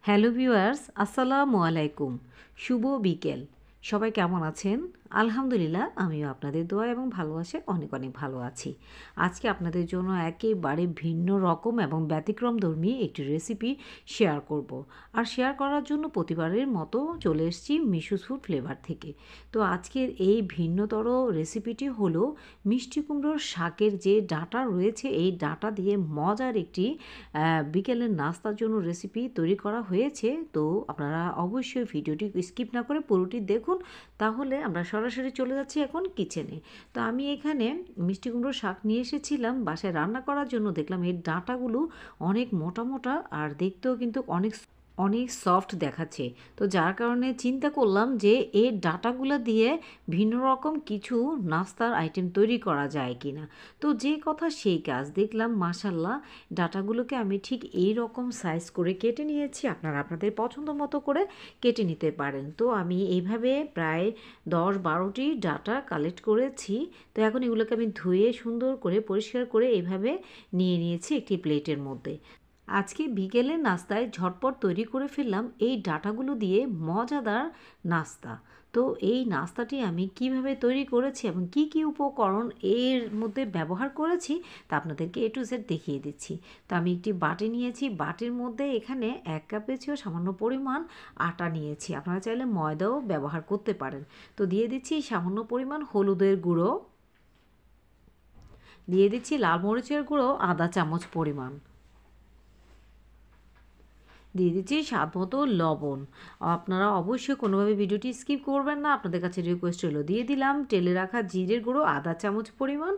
Hello viewers, আসসালামু আলাইকুম। শুভ বিকেল। সবাই কেমন আছেন? আলহামদুলিল্লাহ, আমিও আপনাদের দোয়া এবং ভালোবাসায় অনেক অনেক ভালো আছি। আজকে আপনাদের জন্য একেবারে ভিন্ন রকম এবং ব্যতিক্রমধর্মী একটি রেসিপি শেয়ার করব। আর শেয়ার করার জন্য প্রতিবারের মতো চলে এসেছি মিশুস ফুড ফ্লেভার থেকে। তো আজকের এই ভিন্নতর রেসিপিটি হলো মিষ্টি কুমড়োর শাকের যে ডাঁটা রয়েছে, এই ডাঁটা দিয়ে মজার একটি বিকেলের নাস্তার জন্য রেসিপি তৈরি করা হয়েছে। তো আপনারা অবশ্যই ভিডিওটি স্কিপ না করে পুরোটি দেখুন, তাহলে আমরা সরাসরি চলে যাচ্ছি এখন কিচেনে। তো আমি এখানে মিষ্টি কুমড়োর শাক নিয়ে এসেছিলাম বাসায় রান্না করার জন্য। দেখলাম এর ডাঁটাগুলো অনেক মোটা মোটা আর দেখতেও কিন্তু অনেক অনেক সফট দেখাচ্ছে। তো যার কারণে চিন্তা করলাম যে এই ডাঁটাগুলো দিয়ে ভিন্ন রকম কিছু নাস্তার আইটেম তৈরি করা যায় কি না। তো যে কথা সেই কাজ, দেখলাম মাশাল্লাহ ডাঁটাগুলোকে আমি ঠিক এই রকম সাইজ করে কেটে নিয়েছি। আপনারা আপনাদের পছন্দ মতো করে কেটে নিতে পারেন। তো আমি এইভাবে প্রায় 10-12টি ডাঁটা কালেক্ট করেছি। তো এখন এগুলোকে আমি ধুয়ে সুন্দর করে পরিষ্কার করে এইভাবে নিয়ে নিয়েছি একটি প্লেটের মধ্যে। আজকে বিকেলের নাস্তায় ঝটপট তৈরি করে ফেললাম এই ডাঁটাগুলো দিয়ে মজাদার নাস্তা। তো এই নাস্তাটি আমি কিভাবে তৈরি করেছি এবং কি কি উপকরণ এর মধ্যে ব্যবহার করেছি তা আপনাদেরকে A to Z দেখিয়ে দিচ্ছি। তো আমি একটি বাটি নিয়েছি, বাটির মধ্যে এখানে 1 কাপের চেয়েও সামান্য পরিমাণ আটা নিয়েছি। আপনারা চাইলে ময়দাও ব্যবহার করতে পারেন। তো দিয়ে দিচ্ছি সামান্য পরিমাণ হলুদের গুঁড়ো, দিয়ে দিচ্ছি লাল মরিচের গুঁড়ো আধা চামচ পরিমাণ, দিয়ে দিচ্ছি স্বাদ মতো লবণ। আপনারা অবশ্যই কোনোভাবে ভিডিওটি স্কিপ করবেন না, আপনাদের কাছে রিকোয়েস্ট হলো। দিয়ে দিলাম টেলে রাখা জিরের গুঁড়ো আধা চামচ পরিমাণ,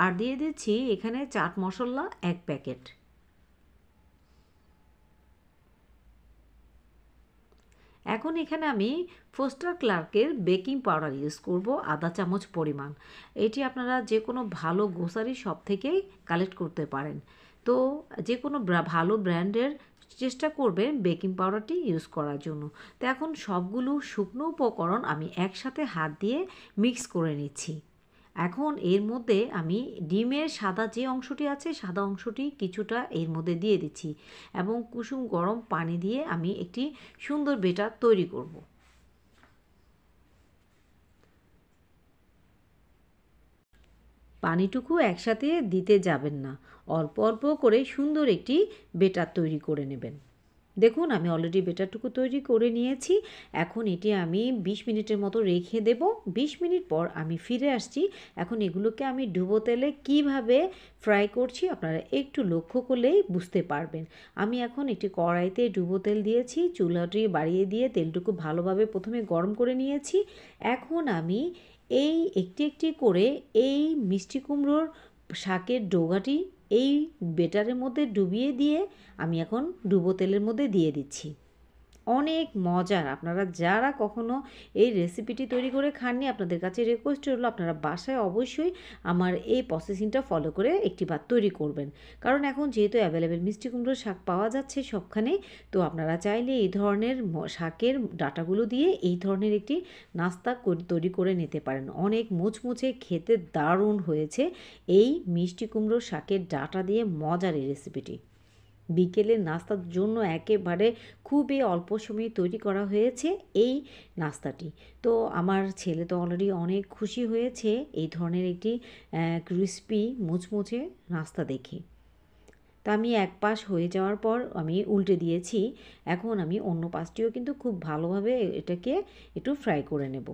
আর দিয়ে দিচ্ছি এখানে চাট মশলা 1 প্যাকেট। এখন এখানে আমি ফোস্টার ক্লার্কের বেকিং পাউডার ইউজ করব আধা চামচ পরিমাণ। এটি আপনারা যে কোনো ভালো গ্রোসারি শপ থেকেই কালেক্ট করতে পারেন। তো যে কোনো ভালো ব্র্যান্ডের চেষ্টা করবেন বেকিং পাউডারটি ইউজ করার জন্য। তো এখন সবগুলো শুকনো উপকরণ আমি একসাথে হাত দিয়ে মিক্স করে নিচ্ছি। এখন এর মধ্যে আমি ডিমের সাদা যে অংশটি আছে, সাদা অংশটি কিছুটা এর মধ্যে দিয়ে দিচ্ছি এবং কুসুম গরম পানি দিয়ে আমি একটি সুন্দর বেটার তৈরি করব। পানিটুকু একসাথে দিতে যাবেন না, অল্প অল্প করে সুন্দর একটি বেটার তৈরি করে নেবেন। দেখুন আমি অলরেডি বেটারটুকু তৈরি করে নিয়েছি। এখন এটি আমি 20 মিনিটের মতো রেখে দেব। 20 মিনিট পর আমি ফিরে আসছি। এখন এগুলোকে আমি ডুবো তেলে কীভাবে ফ্রাই করছি আপনারা একটু লক্ষ্য করলেই বুঝতে পারবেন। আমি এখন একটি কড়াইতে ডুবো তেল দিয়েছি, চুলাটি বাড়িয়ে দিয়ে তেলটুকু ভালোভাবে প্রথমে গরম করে নিয়েছি। এখন আমি এই একটি একটি করে এই মিষ্টি কুমড়োর শাকের ডোগাটি এই বেটারের মধ্যে ডুবিয়ে দিয়ে আমি এখন ডুবো তেলের মধ্যে দিয়ে দিচ্ছি। অনেক মজার। আপনারা যারা কখনো এই রেসিপিটি তৈরি করে খাননি, আপনাদের কাছে রিকোয়েস্ট হলো আপনারা বাসায় অবশ্যই আমার এই প্রসেসিংটা ফলো করে একটি বার তৈরি করবেন। কারণ এখন যেহেতু অ্যাভেলেবেল মিষ্টি কুমড়োর শাক পাওয়া যাচ্ছে সবখানে, তো আপনারা চাইলে এই ধরনের শাকের ডাঁটাগুলো দিয়ে এই ধরনের একটি নাস্তা তৈরি করে নিতে পারেন। অনেক মুচমুচে, খেতে দারুণ হয়েছে এই মিষ্টি কুমড়োর শাকের ডাঁটা দিয়ে মজার এই রেসিপিটি। বিকেলের নাস্তার জন্য একেবারে খুবই অল্প সময়ে তৈরি করা হয়েছে এই নাস্তাটি। তো আমার ছেলে তো অলরেডি অনেক খুশি হয়েছে এই ধরনের একটি ক্রিস্পি মুচমুচে নাস্তা দেখে। তো আমি এক পাশ হয়ে যাওয়ার পর আমি উল্টে দিয়েছি। এখন আমি অন্য পাশটিও কিন্তু খুব ভালোভাবে এটাকে একটু ফ্রাই করে নেব।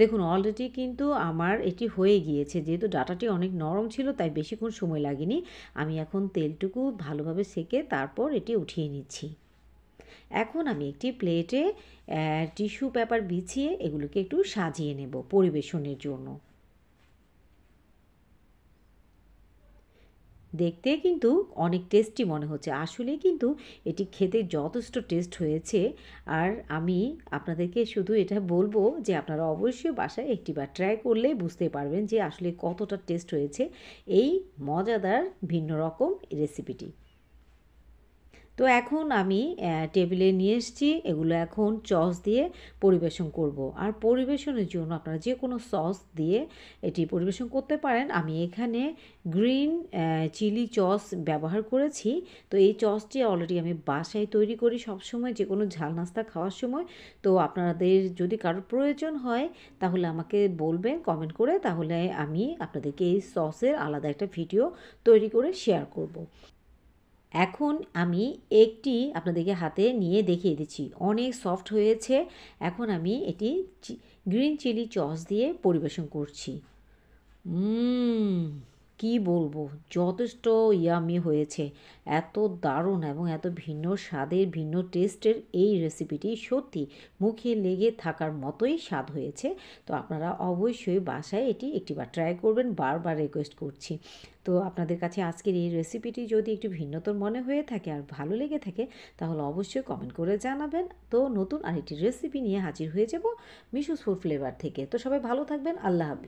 দেখুন অলরেডি কিন্তু আমার এটি হয়ে গিয়েছে। যেহেতু ডাটাটি অনেক নরম ছিল তাই বেশিক্ষণ সময় লাগেনি। আমি এখন তেলটুকু ভালোভাবে সেঁকে তারপর এটি উঠিয়ে নিচ্ছি। এখন আমি একটি প্লেটে টিস্যু পেপার বিছিয়ে এগুলোকে একটু সাজিয়ে নেব পরিবেশনের জন্য। দেখতে কিন্তু অনেক টেস্টি মনে হচ্ছে, আসলেই কিন্তু এটি খেতে যথেষ্ট টেস্ট হয়েছে। আর আমি আপনাদেরকে শুধু এটা বলবো যে আপনারা অবশ্যই বাসায় একটিবার ট্রাই করলেই বুঝতে পারবেন যে আসলে কতটা টেস্ট হয়েছে এই মজাদার ভিন্ন রকম রেসিপিটি। তো এখন আমি টেবিলে নিয়ে এসেছি, এগুলো এখন সস দিয়ে পরিবেশন করব। আর পরিবেশনের জন্য আপনারা যে কোনো সস দিয়ে এটি পরিবেশন করতে পারেন। আমি এখানে গ্রিন চিলি সস ব্যবহার করেছি। তো এই সসটি অলরেডি আমি বাসায় তৈরি করি সবসময়, যে কোনো ঝাল নাস্তা খাওয়ার সময়। তো আপনাদের যদি কারোর প্রয়োজন হয় তাহলে আমাকে বলবেন কমেন্ট করে, তাহলে আমি আপনাদেরকে এই সসের আলাদা একটা ভিডিও তৈরি করে শেয়ার করব। এখন আমি একটি আপনাদেরকে হাতে নিয়ে দেখিয়ে দিচ্ছি, অনেক সফট হয়েছে। এখন আমি এটি গ্রিন চিলি সস দিয়ে পরিবেশন করছি। কি বলবো, যথেষ্ট ইয়ামি হয়েছে। এত দারুণ এবং এত ভিন্ন স্বাদের, ভিন্ন টেস্টের এই রেসিপিটি সত্যি মুখে লেগে থাকার মতোই স্বাদ হয়েছে। তো আপনারা অবশ্যই বাসায় এটি একটিবার ট্রাই করবেন, বারবার রিকোয়েস্ট করছি। তো আপনাদের কাছে আজকের এই রেসিপিটি যদি একটু ভিন্নতর মনে হয়ে থাকে আর ভালো লেগে থাকে তাহলে অবশ্যই কমেন্ট করে জানাবেন। তো নতুন আরেকটি রেসিপি নিয়ে হাজির হয়ে যাব মিশুস ফুড ফ্লেভার থেকে। তো সবাই ভালো থাকবেন, আল্লাহ হাফেজ।